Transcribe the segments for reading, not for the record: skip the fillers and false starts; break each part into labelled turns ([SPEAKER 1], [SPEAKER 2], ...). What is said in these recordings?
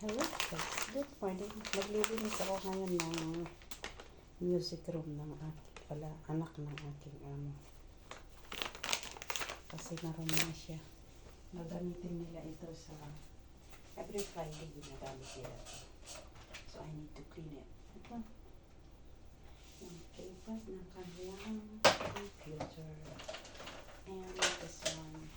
[SPEAKER 1] Hello guys, good morning. Maglilinis ako ngayon ng music room ng anak ng aking amo. Kasi marami na siya. Nagamitin nila ito sa every Friday ginagamit nila ito. So I need to clean it. Ito. Yung keypad ng kanilang computer. And this one.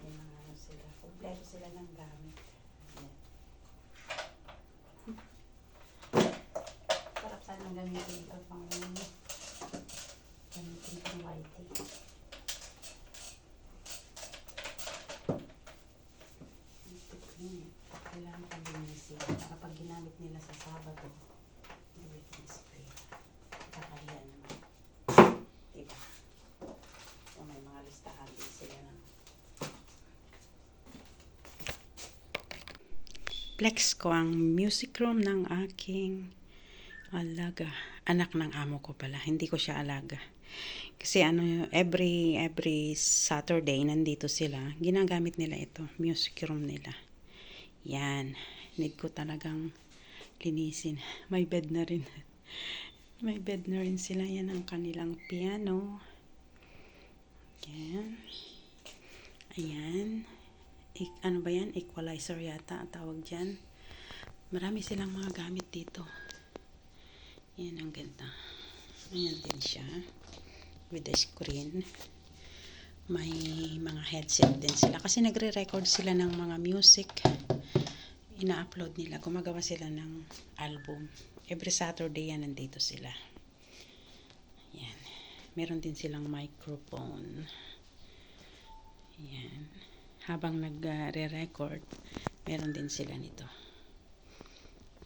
[SPEAKER 1] May mga ano sila. Kompleto sila ng gamit. Ayan. Sarap sanang gamitin ito pang gamitin pang whitey. Ito clean it. Kailangan palinisin. Para pag ginamit nila sa Sabado, everything is clear. Kakahiya naman. Diba? So may mga listahan din sila ng flex ko ang music room ng aking alaga. Anak ng amo ko pala. Hindi ko siya alaga. Kasi every Saturday nandito sila. Ginagamit nila ito. Music room nila. Yan. Need ko talagang linisin. May bed na rin. May bed na rin sila. Yan ang kanilang piano. Yan. Ayan. Ano ba yan? Equalizer yata ang tawag dyan. Marami silang mga gamit dito. Yan ang ganda. Ayan din siya. With the screen. May mga headset din sila. Kasi nagre-record sila ng mga music. Ina-upload nila. Gumagawa sila ng album. Every Saturday yan nandito sila. Yan. Meron din silang microphone. Yan. Habang nagre-record, meron din sila nito.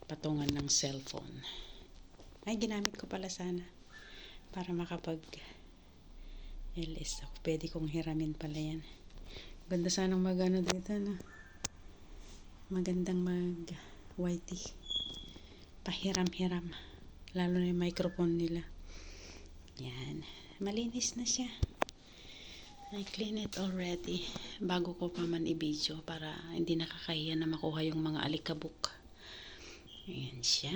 [SPEAKER 1] Patungan ng cellphone. Ay, ginamit ko pala sana. Para makapag-LS ako. Pwede kong hiramin pala yan. Ganda sanang mag-ano dito, no? Magandang mag-whitey. Pahiram-hiram. Lalo na yung microphone nila. Yan. Malinis na siya. I clean it already bago ko pa man i-video para hindi nakakahiya na makuha yung mga alikabok. Ayan siya.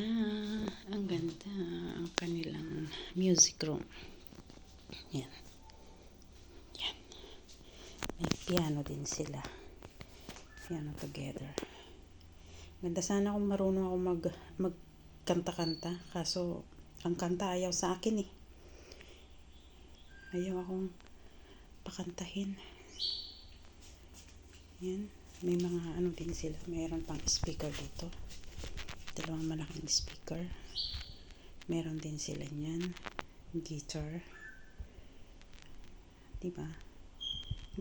[SPEAKER 1] Ang ganda. Ang kanilang music room. Yan. Yan. May piano din sila. Piano together. Ganda sana kung marunong ako magkanta-kanta. Kaso ang kanta ayaw sa akin eh. Ayaw akong pakantahin. Yan. May mga ano din sila. Mayroon pang speaker dito. Dalawang malaking speaker. Meron din sila niyan. Guitar. Diba?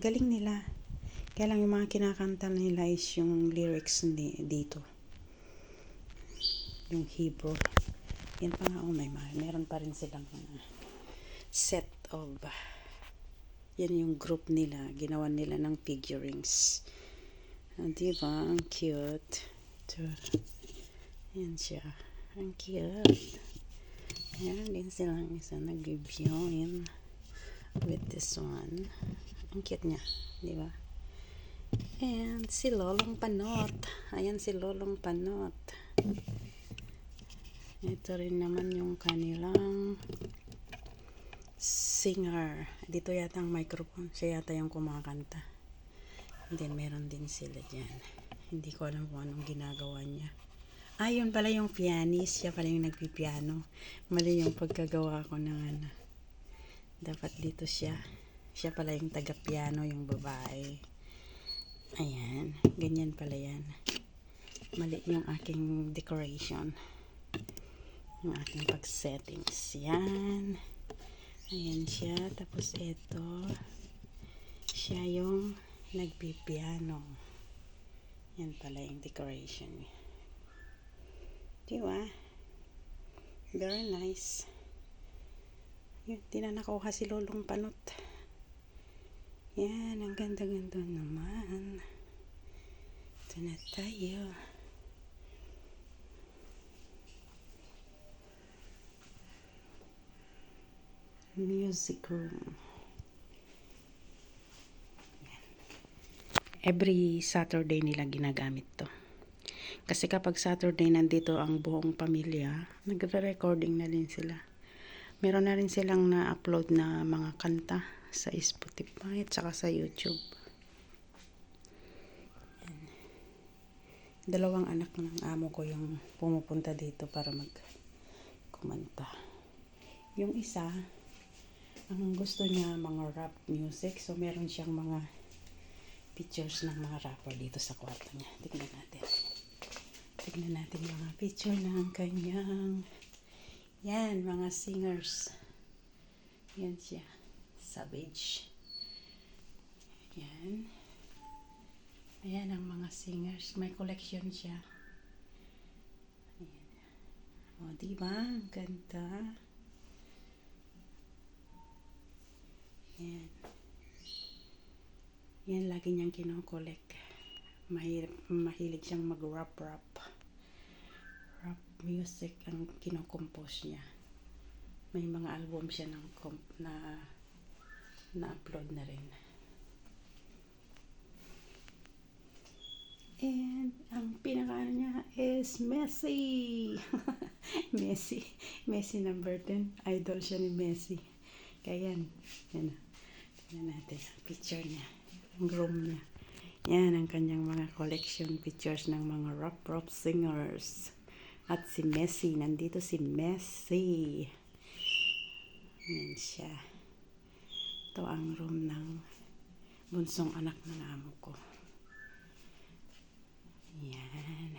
[SPEAKER 1] Galing nila. Kaya lang yung mga kinakanta nila is yung lyrics dito. Yung Hebrew. Yan pa nga. Oh, meron pa rin silang set of yan yung group nila. Ginawa nila ng figurines. Diba? Ang cute. Ito. Yan siya. Ang cute. Yan din silang isa nag-join with this one. Ang cute niya. Diba? And si Lolong Panot. Ayan si Lolong Panot. Ito rin naman yung kanilang singer. Dito yata ang microphone. Siya yata yung kumakanta. And then meron din sila dyan. Hindi ko alam kung anong ginagawa niya. Yun pala yung pianist. Siya pala yung nagpipiano. Mali yung pagkagawa ko ng ano. Dapat dito siya. Siya pala yung taga-piano, yung babae. Ayan. Ganyan pala yan. Mali yung aking decoration. Yung aking pag-settings. Yan. Ayan siya. Tapos ito. Siya yung nagpipiano. Yan pala yung decoration niya. Diba? Very nice. Yun. Di na nakuha si Lolong Panot. Yan. Ang ganda-ganda naman. Ito na tayo. Music room. every Saturday nila ginagamit to. Kasi kapag Saturday nandito ang buong pamilya, nagre-recording na din sila. Meron na rin silang na-upload na mga kanta sa Spotify at saka sa YouTube. Dalawang anak ng amo ko yung pumupunta dito para kumanta. Yung isa, ang gusto niya mga rap music, so meron siyang mga pictures ng mga rapper dito sa kwarto niya. Tignan natin mga picture ng kanyang, yan, mga singers. Yan siya, Savage. Yan. Ayan ang mga singers, may collection siya. Ayan. O, diba? Ang ganda. Yan. Yan, lagi niyang kinokolek. Mahilig siyang mag-rap music ang kinocompose niya. May mga album siya na-upload na rin. And ang pinaka niya is Messi. Messi number 10. Idol siya ni Messi. Kaya yan. Tignan natin ang picture niya. Ang room niya. Yan ang kanyang mga collection pictures ng mga rap singers. At si Messi. Nandito si Messi. Yan siya. Ito ang room ng bunsong anak ng amo ko. Yan.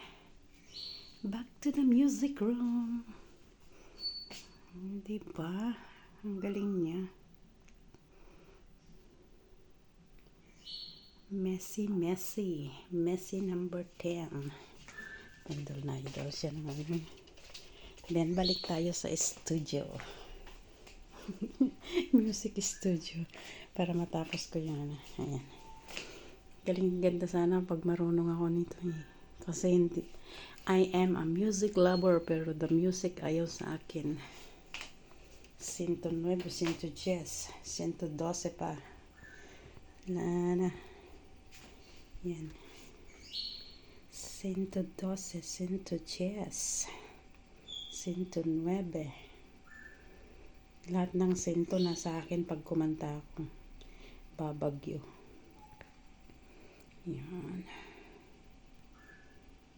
[SPEAKER 1] Back to the music room. Diba? Ang galing niya. Messi number 10. Idol siya naman. Then balik tayo sa studio. Music studio. Para matapos ko yan. Ayan. Galing ganda sana pag marunong ako nito eh. Kasi hindi, I am a music lover pero the music ayaw sa akin. 109, 110, 112 pa. Na. Yan. 112, 110, 109. Lahat ng 100 na sa akin pag kumanta ako. Babagyo. Yan.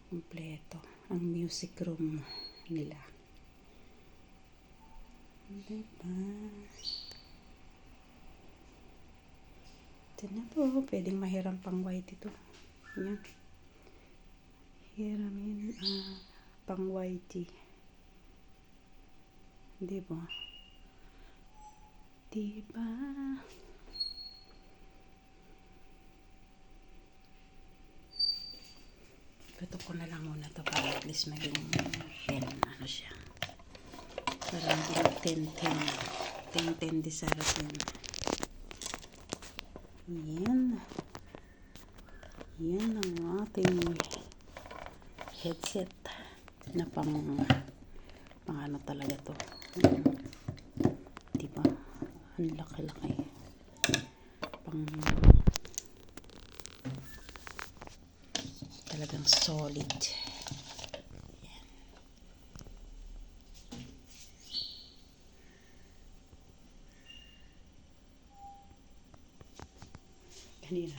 [SPEAKER 1] Kompleto ang music room nila. Diba? Ito na po. Pwedeng mahiram pang white ito. Yan. Hiramin pang whitey. Diba? Diba? Ito ko na lang muna to para at least maging 10. Ano siya? Para maging 10 di saratin. Yan. Yan ang ating headset na pang ano talaga to. Diba? Ang laki-laki. Talagang solid. Yan.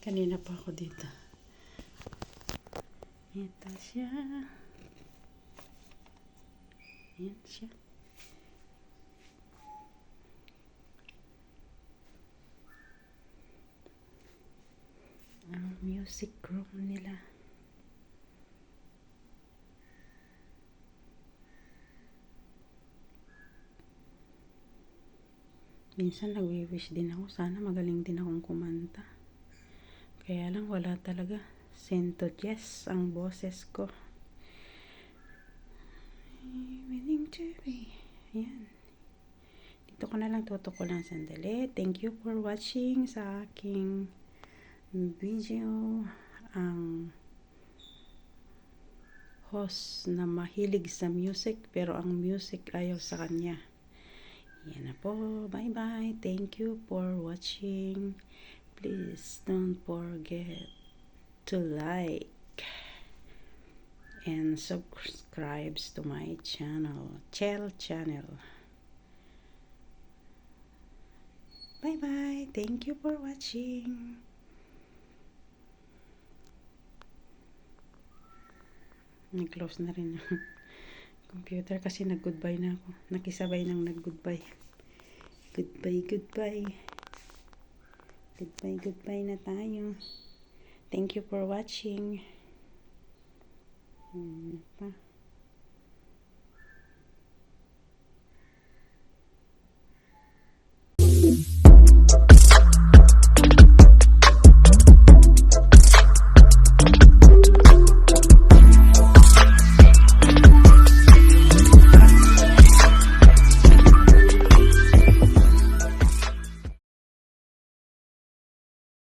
[SPEAKER 1] Kanina pa ako dito. Ito siya. Yan siya. Ang music room nila. Minsan nagwi-wish din ako. Sana magaling din akong kumanta. Kaya lang wala talaga. Yes ang boses ko. Willing to be. Yan. Dito ko na lang tutukulan sandali. Thank you for watching sa aking video. Ang host na mahilig sa music pero ang music ayaw sa kanya. Yan na po. Bye bye. Thank you for watching. Please don't forget to like and subscribes to my channel, channel. Bye bye. Thank you for watching. Nag-close na rin yung computer kasi nag-goodbye na ako. Nakisabay nang nag-goodbye. Goodbye, goodbye. Goodbye, goodbye na tayo. Thank you for watching. Pa.